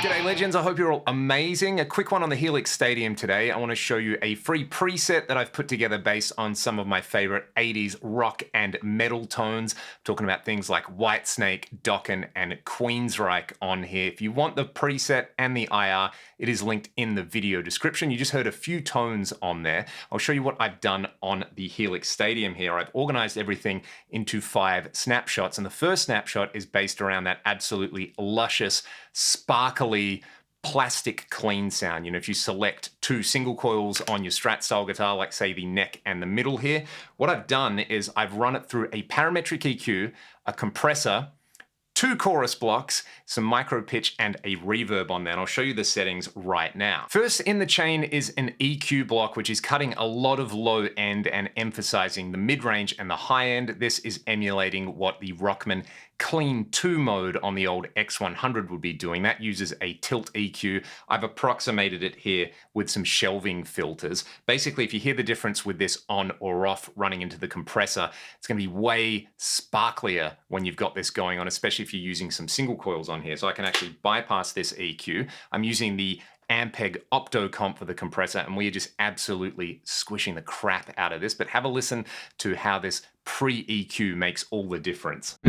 G'day legends, I hope you're all amazing. A quick one on the Helix Stadium today. I want to show you a free preset that I've put together based on some of my favorite 80s rock and metal tones. I'm talking about things like Whitesnake, Dokken, and Queensryche on here. If you want the preset and the IR, it is linked in the video description. You just heard a few tones on there. I'll show you what I've done on the Helix Stadium here. I've organized everything into 5 snapshots, and the first snapshot is based around that absolutely luscious, sparkly, plastic clean sound. You know, if you select 2 single coils on your Strat style guitar, like say the neck and the middle here, what I've done is I've run it through a parametric EQ, a compressor, 2 chorus blocks, some micro pitch, and a reverb on there. And I'll show you the settings right now. First in the chain is an EQ block, which is cutting a lot of low end and emphasizing the mid-range and the high end. This is emulating what the Rockman Clean 2 mode on the old X100 would be doing. That uses a tilt EQ. I've approximated it here with some shelving filters. Basically, if you hear the difference with this on or off running into the compressor, it's going to be way sparklier when you've got this going on, especially if you're using some single coils on here. So I can actually bypass this EQ. I'm using the Ampeg Opto comp for the compressor, and we are just absolutely squishing the crap out of this. But have a listen to how this pre-EQ makes all the difference.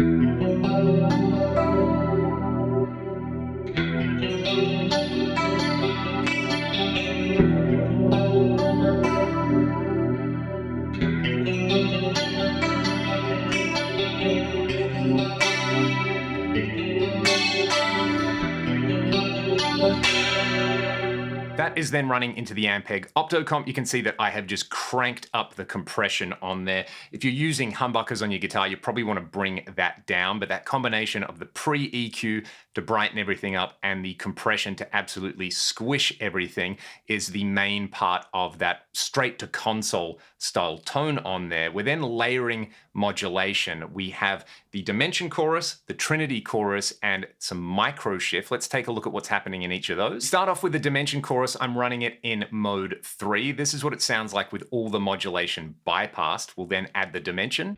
That is then running into the Ampeg Opto comp. You can see that I have just cranked up the compression on there. If you're using humbuckers on your guitar, you probably want to bring that down, but that combination of the pre-EQ to brighten everything up and the compression to absolutely squish everything is the main part of that straight to console style tone on there. We're then layering modulation. We have the Dimension chorus, the Trinity chorus, and some micro shift. Let's take a look at what's happening in each of those. Start off with the Dimension chorus. I'm running it in mode 3. This is what it sounds like with all the modulation bypassed. We'll then add the Dimension.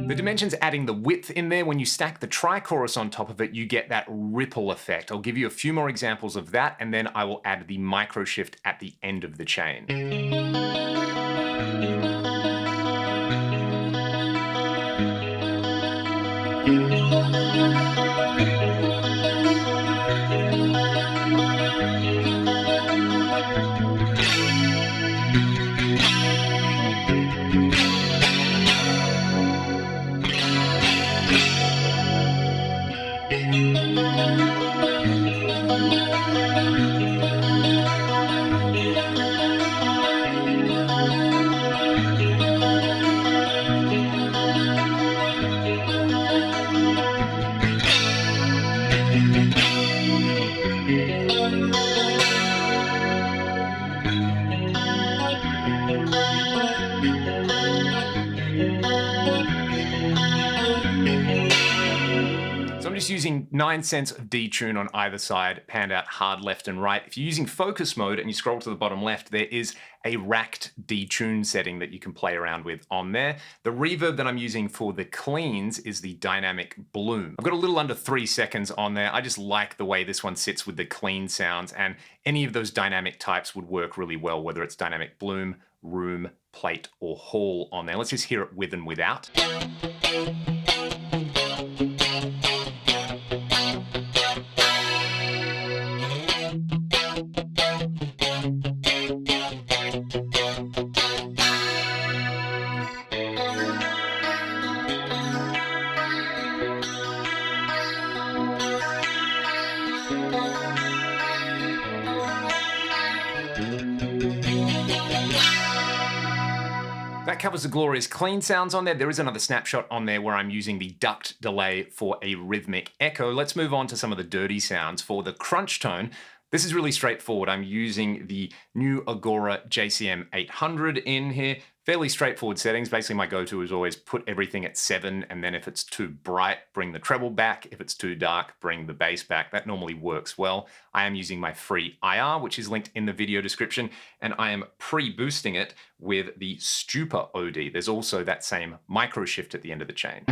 The Dimension's adding the width in there. When you stack the tri-chorus on top of it, you get that ripple effect. I'll give you a few more examples of that, and then I will add the micro shift at the end of the chain. just using 9 cents of detune on either side, panned out hard left and right. If you're using focus mode and you scroll to the bottom left, there is a racked detune setting that you can play around with on there. The reverb that I'm using for the cleans is the dynamic bloom. I've got a little under 3 seconds on there. I just like the way this one sits with the clean sounds, and any of those dynamic types would work really well, whether it's dynamic bloom, room, plate, or hall on there. Let's just hear it with and without. That covers the glorious clean sounds on there. There is another snapshot on there where I'm using the duct delay for a rhythmic echo. Let's move on to some of the dirty sounds. For the crunch tone, this is really straightforward. I'm using the new Agora JCM 800 in here. Fairly straightforward settings. Basically, my go-to is always put everything at 7, and then if it's too bright, bring the treble back. If it's too dark, bring the bass back. That normally works well. I am using my free IR, which is linked in the video description, and I am pre-boosting it with the Stupor OD. There's also that same micro shift at the end of the chain.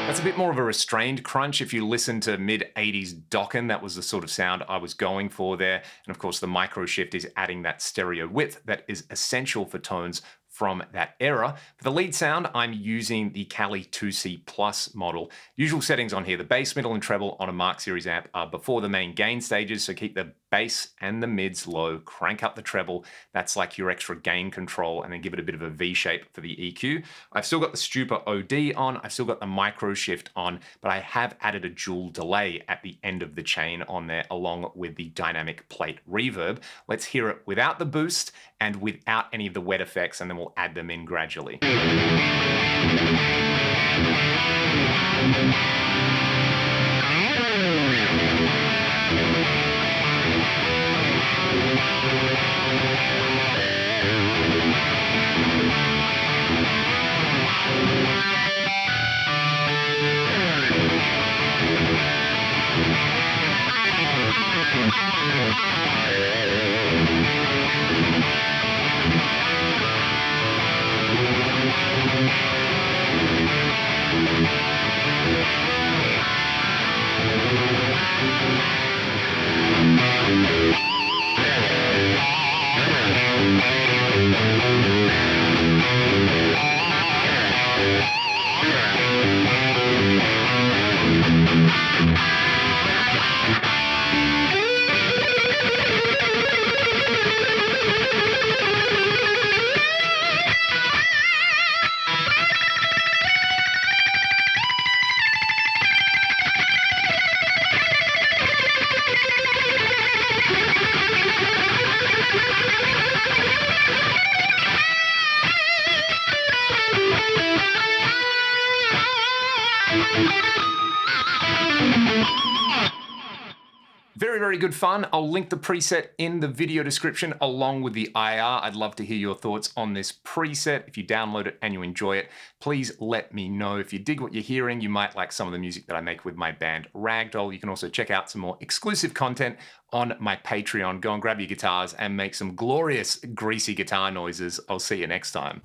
That's a bit more of a restrained crunch. If you listen to mid-80s Dokken, that was the sort of sound I was going for there. And of course, the micro shift is adding that stereo width that is essential for tones from that era. For the lead sound, I'm using the Kali 2C Plus model. Usual settings on here, the bass, middle, and treble on a Mark Series amp are before the main gain stages, so keep the bass and the mids low, crank up the treble. That's like your extra gain control, and then give it a bit of a V shape for the EQ. I've still got the Stupor OD on, I've still got the micro shift on, but I have added a dual delay at the end of the chain on there, along with the dynamic plate reverb. Let's hear it without the boost and without any of the wet effects, and then we'll add them in gradually. Very, very good fun. I'll link the preset in the video description along with the IR. I'd love to hear your thoughts on this preset. If you download it and you enjoy it, please let me know. If you dig what you're hearing, you might like some of the music that I make with my band Ragdoll. You can also check out some more exclusive content on my Patreon. Go and grab your guitars and make some glorious, greasy guitar noises. I'll see you next time.